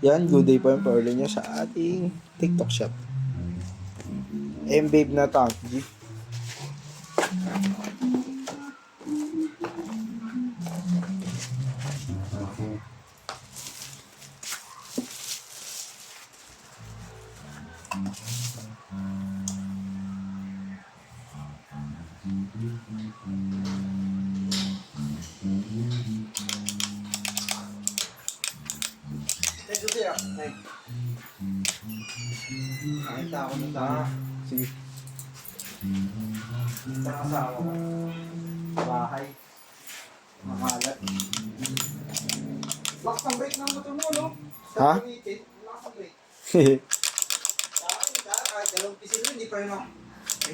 Yan, good day po yung pa-order nyo sa ating TikTok shop. M-Babe na tank G. Nakita ako na sa Sige. asawa ko. Bahay. Makalat. Lakas ang brake ng motor mo, no? Ha? Lakas ang brake. Kahit dalawang pisil mo, hindi pa rin ako.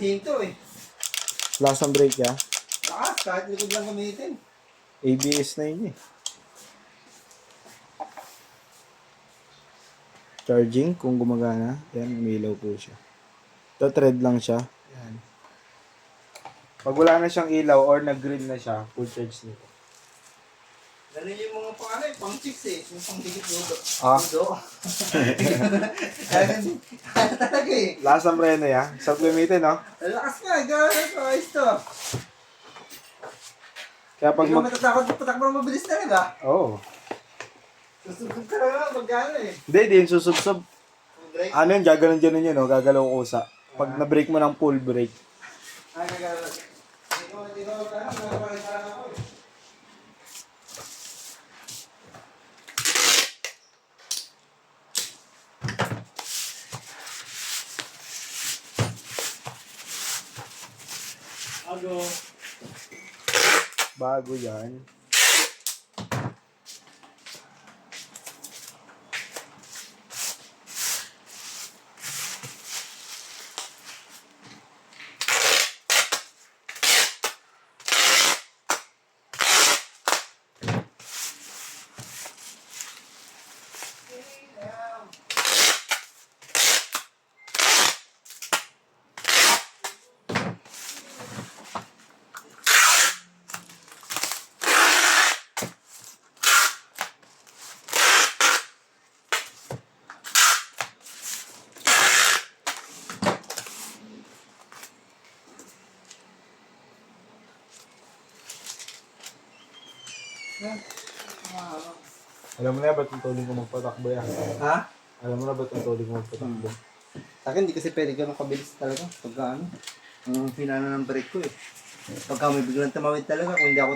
Hinto eh. Lakas ang brake ya. Lakas, kahit likod lang gamitin. ABS na yun eh. Charging, kung gumagana. Yan, umilaw po siya. Ito, thread lang siya. Yan. Pag wala na siyang ilaw or nag-green na siya, full charge nito. Ganun yung mga pang pang chicks eh. Yung pang digit dudo. Ah? Dudo. Ano talaga eh. Lakas ang preno ya. Sa gamitin, no? Lakas nga, gano'n ko. Ayos to. Kaya pag Hindi ka matatakot patakbo mabilis talaga. Oo. Susubok ka lang magkano eh. Hindi, di yung susubsob. Brake. Ano yun, gaganon-ganon yun, no? Gagalaw ko usa. Pag na-brake mo ng full brake. Ay, nagkano. Hindi ko nagkakaroon ako eh. Bago yan. Alam mo na ba't yung tuloy ko magpatakbo yan? Ha? Alam mo na ba't yung tuloy ko magpatakbo? Sa akin, hindi kasi pwede ganun kabilis talaga. Pagka ano, ang pinano ng brake ko eh. Pagka may biglang tumawid talaga, kung hindi ako